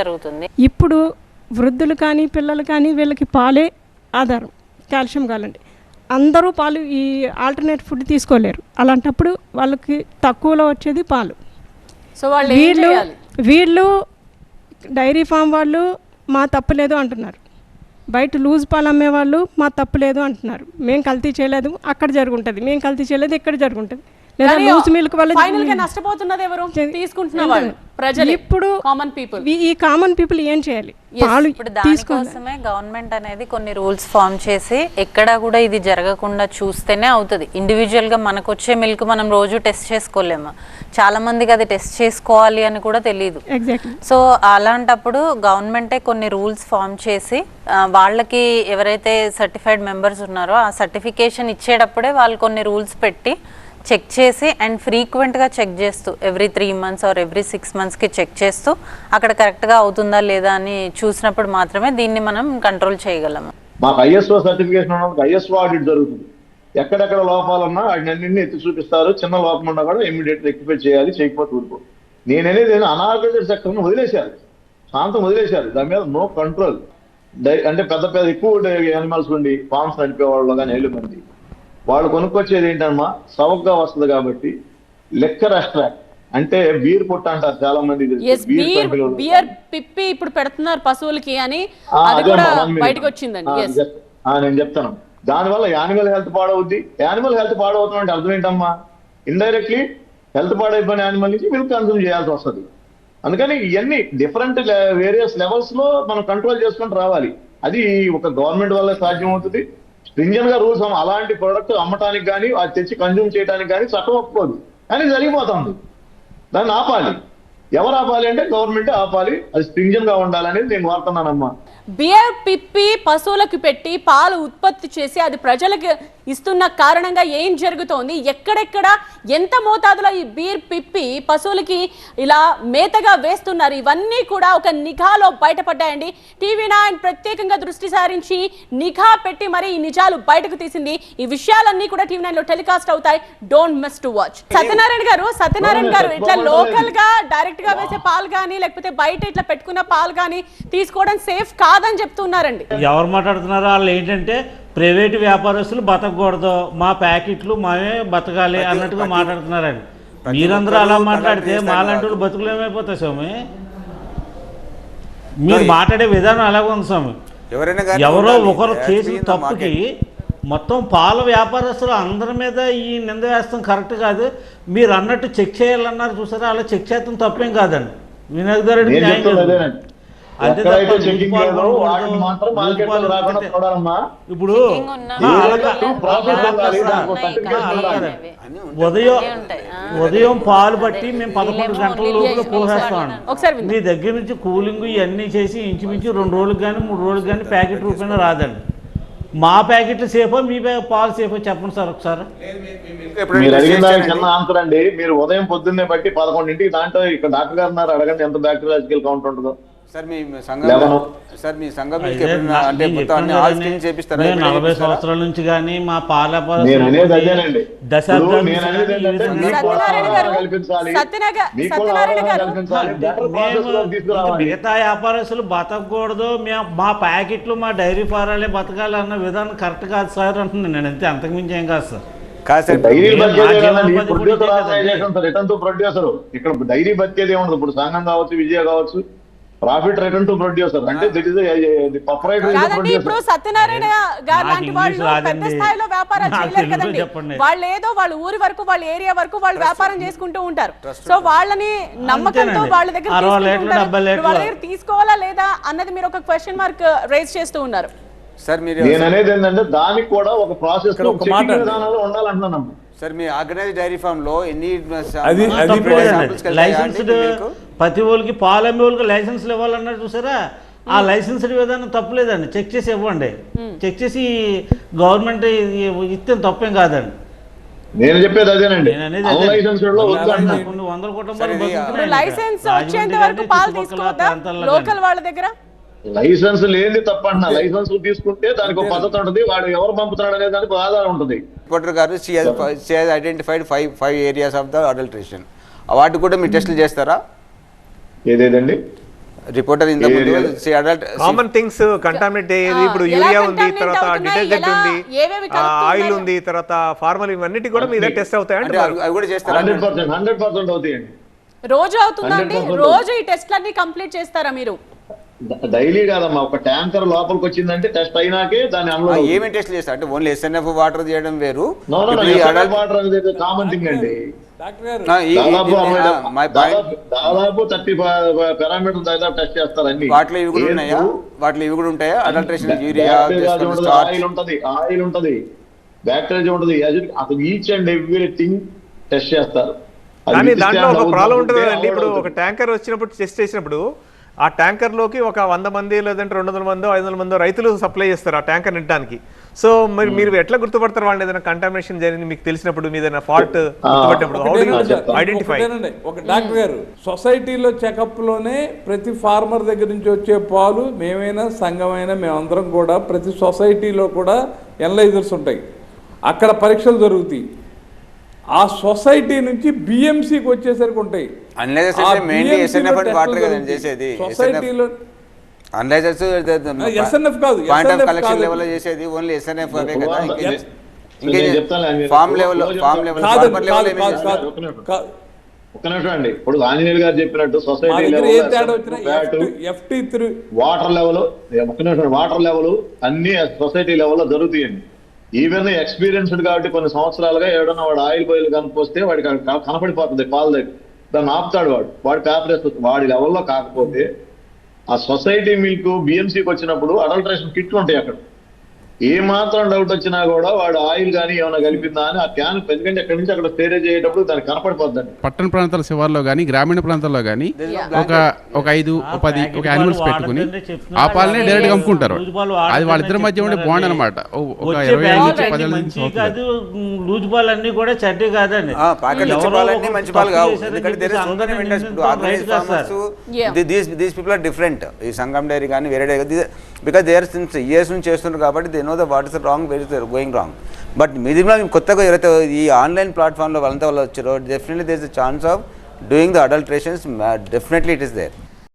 జరుగుతుంది. ఇప్పుడు వృద్ధులు కానీ పిల్లలు కానీ వీళ్ళకి పాలే ఆధారం, కాల్షియం కావాలండి. అందరూ పాలు ఈ ఆల్టర్నేట్ ఫుడ్ తీసుకోలేరు. అలాంటప్పుడు వాళ్ళకి తక్కువలో వచ్చేది పాలు. సో వాళ్ళు వీళ్ళు డైరీ ఫామ్ వాళ్ళు మా తప్పు లేదు అంటున్నారు, బయట లూజ్ పాలు అమ్మేవాళ్ళు మా తప్పు లేదు అంటున్నారు. మేము కల్తీ చేయలేదు, అక్కడ జరుగుంటుంది, మేము కల్తీ చేయలేదు, ఇక్కడ జరుగుంటుంది. లేదా లూజ్ మిల్క్ వల్ల నష్టపోతున్నది ఎవరు? తీసుకుంటున్నారు ప్రజలు. ఇప్పుడు కామన్ పీపుల్, ఈ కామన్ పీపుల్ ఏం చేయాలి? ఇప్పుడు దానికోసమే గవర్నమెంట్ అనేది కొన్ని రూల్స్ ఫామ్ చేసి ఎక్కడా కూడా ఇది జరగకుండా చూస్తేనే అవుతుంది. ఇండివిజువల్ గా మనకు వచ్చే మిల్క్ మనం రోజు టెస్ట్ చేసుకోలేము, చాలా మందికి అది టెస్ట్ చేసుకోవాలి అని కూడా తెలియదు. సో అలాంటప్పుడు గవర్నమెంటే కొన్ని రూల్స్ ఫామ్ చేసి వాళ్ళకి ఎవరైతే సర్టిఫైడ్ మెంబర్స్ ఉన్నారో ఆ సర్టిఫికేషన్ ఇచ్చేటప్పుడే వాళ్ళు కొన్ని రూల్స్ పెట్టి చెక్ చేసి అండ్ ఫ్రీక్వెంట్గా చెక్ చేస్తూ ఎవ్రీ 3 months ఆర్ ఎవ్రీ 6 monthsకి చెక్ చేస్తూ అక్కడ కరెక్ట్గా అవుతుందా లేదా అని చూసినప్పుడు మాత్రమే దీన్ని మనం కంట్రోల్ చేయగలము. మాకు ఐఎస్ఓ సర్టిఫికేషన్ ఉన్నప్పుడు ఐఎస్ఓ ఆడిట్ జరుగుతుంది. ఎక్కడెక్కడ లోపాలున్నా వాటిని ఎత్తి చూపిస్తారు. చిన్న లోపం ఉన్నా కూడా ఇమీడియట్ రెక్టిఫై చేయాలి, చేయకపోతే ఊరుకో. నేననేది అనార్గనైజ్డ్ సెక్టర్ను వదిలేశారు, శాంతం వదిలేశారు. దాని మీద నో కంట్రోల్. అంటే పెద్ద పెద్ద ఎక్కువ యానిమల్స్ ఉండి ఫార్మ్స్ నడిపేవాళ్ళు కానీ 7 మంది వాళ్ళు కొనుక్కొచ్చేది ఏంటమ్మా, సవగ్గా వస్తుంది కాబట్టి లెక్కర్ ఎక్స్ట్రాక్ట్ అంటే బీర్ పొట్ట అంటారు చాలా మంది. బియర్ పిప్పి ఇప్పుడు పెడుతున్నారు పశువులకి అని బయటకు వచ్చిందండి. నేను చెప్తాను, దానివల్ల యానిమల్ హెల్త్ పాడవుద్ది. యానిమల్ హెల్త్ పాడవుతుంది అంటే అర్థం ఏంటమ్మా, ఇండైరెక్ట్లీ హెల్త్ పాడైపోయిన యానిమల్ నుంచి మిల్క్ కన్సూమ్ చేయాల్సి వస్తుంది. అందుకని ఇవన్నీ డిఫరెంట్ వేరియస్ లెవెల్స్ లో మనం కంట్రోల్ చేసుకుంటూ రావాలి. అది ఒక గవర్నమెంట్ వల్ల సాధ్యం అవుతుంది. స్ట్రింజెంట్ గా రూల్స్ అలాంటి ప్రొడక్ట్ అమ్మటానికి కానీ అది తెచ్చి కన్జ్యూమ్ చేయడానికి కానీ చట్టం ఒప్పుకోదు, కానీ జరిగిపోతుంది. దాన్ని ఆపాలి. ఎవరు ఆపాలి అంటే గవర్నమెంటే ఆపాలి. అది స్ట్రింజెంట్ గా ఉండాలనేది నేను కోరుతున్నానమ్మా. బియర్ పిప్పి పశువులకు పెట్టి పాలు ఉత్పత్తి చేసి అది ప్రజలకు ఇస్తున్న కారణంగా ఏం జరుగుతోంది, ఎక్కడెక్కడ ఎంత మోతాదులో ఈ బీర్ పిప్పి పశువులకి ఇలా మేతగా వేస్తున్నారు, ఇవన్నీ కూడా ఒక నిఘాలో బయటపడ్డాయండి. టీవీ9 ప్రత్యేకంగా దృష్టి సారించి నిఘా పెట్టి మరి ఈ నిజాలు బయటకు తీసింది. ఈ విషయాలన్నీ కూడా టీవీ9 లో టెలికాస్ట్ అవుతాయి. Don't miss to watch. Satyanarayana గారు ఇట్లా లోకల్ గా డైరెక్ట్ గా వేసే పాలు కానీ లేకపోతే బయట ఇట్లా పెట్టుకున్న పాలు కానీ తీసుకోవడం సేఫ్ కాదని చెప్తున్నారండి. ఎవరు మాట్లాడుతున్నారో వాళ్ళు ఏంటంటే ప్రైవేటు వ్యాపారస్తులు బతకూడదు, మా ప్యాకెట్లు మామే బతకాలి అన్నట్టుగా మాట్లాడుతున్నారండి. మీరందరూ అలా మాట్లాడితే మాలాంటి వాళ్ళు బతుకులు ఏమైపోతాయి స్వామి? మీరు మాట్లాడే విధానం అలాగే ఉంది స్వామి. ఎవరో ఒకరు చేసిన తప్పుకి మొత్తం పాల వ్యాపారస్తులు అందరి మీద ఈ నింద వేస్తాం కరెక్ట్ కాదు. మీరు అన్నట్టు చెక్ చేయాలన్నారు చూసారా, అలా చెక్ చేస్తాం తప్పేం కాదండి. వినోద్ గారు ఇప్పుడు ఉదయం పాలు బట్టి మేము 11 గంటల లోపల పోసేస్తాం. మీ దగ్గర నుంచి కూలింగ్ ఇవన్నీ చేసి ఇంచుమించు 2 రోజులకు కానీ 3 రోజులకు కానీ ప్యాకెట్ రూపాయన రాదండి. మా ప్యాకెట్లు సేఫో మీ పాలు సేఫో చెప్పండి సార్ ఒకసారి. మీరు అడిగిన దానికి చిన్న ఆన్సర్ అండి. మీరు ఉదయం పొద్దున్నే బట్టి 11ంటికి దాంట్లో ఇక్కడ డాక్టర్ గారు ఉన్నారు, అడగండి ఎంత బ్యాక్టీరియాలజికల్ కౌంట్ ఉంటుందో. సార్ మీ సంఘం 40 సంవత్సరాల నుంచి కానీ మా పాల మిగతా వ్యాపారస్తులు బతకూడదు, మా ప్యాకెట్లు మా డైరీ ఫారాలే బతకాలి అన్న విధానం కరెక్ట్ కాదు సార్ అంటున్నాను నేను. అంతే, అంతకుమించి ఏం కాదు సార్. ఇక్కడ డైరీ బతికేది ఏముండదు. ఇప్పుడు సంఘం కావచ్చు, విజయ కావచ్చు, ప్రాఫిట్ రిటర్న్ టు ప్రొడ్యూసర్ అంటే ఇప్పుడు సత్యనారాయణ గారు లాంటి వాళ్ళు పెద్ద స్థాయిలో వ్యాపారాలు చేయలేరు కదండి. వాళ్ళు ఏదో వాళ్ళ ఊరి వరకు వాళ్ళ ఏరియా వరకు వాళ్ళు వ్యాపారం చేసుకుంటూ ఉంటారు. సో వాళ్ళని నమ్మకంతో వాళ్ళ దగ్గర తీసుకోవాలా లేదా అన్నది మీరు ఒక క్వశ్చన్ మార్క్ రైజ్ చేస్తూ ఉన్నారు. నేను అనేది ఏంటంటే దానికి కూడా ఒక ప్రాసెస్ ఉండాలంటున్నాను సార్. మీ ఆర్గనైజ్డ్ డైరీ ఫామ్ లో ఎన్ని లైసెన్స్డ్ ప్రతి వాళ్ళకి పాలు అమ్మే వాళ్ళకి లైసెన్స్లు ఇవ్వాలన్నారు చూసారా, ఆ లైసెన్స్డ్ విధానం తప్పులేదండి. చెక్ చేసి ఇవ్వండి, చెక్ చేసి గవర్నమెంట్ ఇస్తే తప్పేం కాదండి. నేను చెప్పేది అదేనండి. కొన్ని 100 కుటుంబాలు లైసెన్స్ వచ్చేంత వరకు పాలు తీసుకోవద్దా లోకల్ వాళ్ళ దగ్గర? లైసెన్స్ లేని తప్పంటున్నా. లైసెన్స్ తీసుకుంటే దానికి ఒక పద్ధతి ఉంటుంది, వాడు ఎవరు పంపుతున్నాడు అనే దానికి ఆధారం ఉంటుంది. రిపోర్టర్ గారు identified 5 areas of the adulteration. వాటి కూడా మీరు టెస్టులు చేస్తారా? ఏదేదండి రిపోర్టర్ ఇంత ముందు అడల్ట్ కామన్ థింగ్స్ కంటామినేట్ అయ్యేది ఇప్పుడు యూరియా ఉంది, తర్వాత డిటర్జెంట్ ఉంది, ఆయిల్ ఉంది, తర్వాత ఫార్మల్, ఇవన్నిటి కూడా మీద టెస్ట్ అవుతాయండి. అవి కూడా చేస్తారు. 100% అవుతాయండి. రోజు అవుతుందండి? రోజు ఈ టెస్ట్లన్నీ కంప్లీట్ చేస్తారా మీరు? డైలీ కాదమ్మా, ఒక ట్యాంకర్ లోపలికి వచ్చిందంటే టెస్ట్ అయినాకే దాన్ని అన్లోడ్. ఏమేమి టెస్ట్ చేస్తారు అంటే ఓన్లీ SNF వాటర్ చేయడం వేరు, వాటర్ అనేది కామన్ థింగ్ అండి. దాదాపు 30 పారామీటర్స్ దాదాపు టెస్ట్ చేస్తారు అన్ని. వాటిలో ఇవి కూడా ఉన్నాయా? వాటిలో ఇవి కూడా ఉంటాయా? అడల్ట్రేషన్, యూరియా, ఆయిల్ ఉంటది, బ్యాక్టీరియా ఉంటది, అసలు ఈచ్ అండ్ ఎవ్రీథింగ్ టెస్ట్ చేస్తారు. కానీ దాంట్లో ఒక ప్రాబ్లం ఉంటుంది కదండి. ఇప్పుడు ఒక ట్యాంకర్ వచ్చినప్పుడు టెస్ట్ చేసినప్పుడు ఆ ట్యాంకర్ లోకి ఒక 100 మంది లేదంటే 200 మందో 500 మందో రైతులు సప్లై చేస్తారు ఆ ట్యాంకర్ నింపడానికి. సో మరి మీరు ఎట్లా గుర్తుపడతారు వాళ్ళు ఏదైనా కంటామినేషన్ జరిగింది మీకు తెలిసినప్పుడు, మీద ఏదైనా ఫాల్ట్ గుర్తుపట్టినప్పుడు ఐడెంటిఫై? ఒక డాక్టర్ గారు, సొసైటీలో చెకప్ లోనే ప్రతి ఫార్మర్ దగ్గర నుంచి వచ్చే పాలు మేమైనా సంఘమైనా మేమందరం కూడా ప్రతి సొసైటీలో కూడా ఎనలైజర్స్ ఉంటాయి, అక్కడ పరీక్షలు జరుగుతాయి. ఆ సొసైటీ నుంచి బిఎంసికి వచ్చేసరికి ఉంటాయి. సొసైటీలో ఎస్ఎన్ఎఫ్ కాదు, కలెక్షన్ లెవెల్ చేసేది ఓన్లీ SNF అవే కదా. ఫామ్ లెవెల్ ఒక్క నిమిషం అండి. ఇప్పుడు ఆంజనేయులు గారు చెప్పినట్టు సొసైటీ వాటర్ లెవెల్, ఒక్క నిమిషం, వాటర్ లెవెల్ అన్ని సొసైటీ లెవెల్లో జరుగుతాయండి. ఈవెన్ ఎక్స్పీరియన్స్డ్ కాబట్టి కొన్ని సంవత్సరాలుగా ఎవడన్నా వాడు ఆయిల్ బాయిల్ కనిపిస్తే వాడికి కనపడిపోతుంది పాల దగ్గర, దాన్ని ఆపుతాడు వాడు పేపర్ వేస్తుంది. వాడి లెవెల్లో కాకపోతే ఆ సొసైటీ మిల్క్ బిఎంసీకి వచ్చినప్పుడు అడల్ట్రేషన్ కిట్లు ఉంటాయి. అక్కడ ఏ మాత్రం డౌట్ వచ్చినా కూడా వాడు ఆయిల్ కానీ ఏమైనా కలిపిందా అని ఆ క్యాన్, ఎందుకంటే ఎక్కడి నుంచి అక్కడ స్టోరేజ్ అయ్యేటప్పుడు దానికి కనపడిపోద్దండి. పట్టణ ప్రాంతాల శివార్లో కానీ గ్రామీణ ప్రాంతాల్లో కానీ ఒక 5, 10 ఒక యానిమల్స్ పెట్టుకుని ఆ పాలనే డైరెక్ట్ అమ్ముకుంటారు. అది వాళ్ళిద్దరి మధ్య ఉండే బాండ్ అనమాట. ఒక 25 నుంచి 10 నుంచి కాదు, లూజ్ పాలు అన్ని కూడా చెడ్డ కాదండి. మంచి పాలు కావు. These people are different. ఈ సంగం డైరీ కానీ వేరే dairy, because they are since years నుంచి చేస్తున్నారు కాబట్టి they know the what is wrong, where is going wrong. But మిదిలో కొత్తగా ఎవరైతే ఈ ఆన్లైన్ ప్లాట్ఫామ్లో వాళ్ళంతా వాళ్ళు వచ్చారో, definitely there is a chance of doing the adulterations, definitely it is there.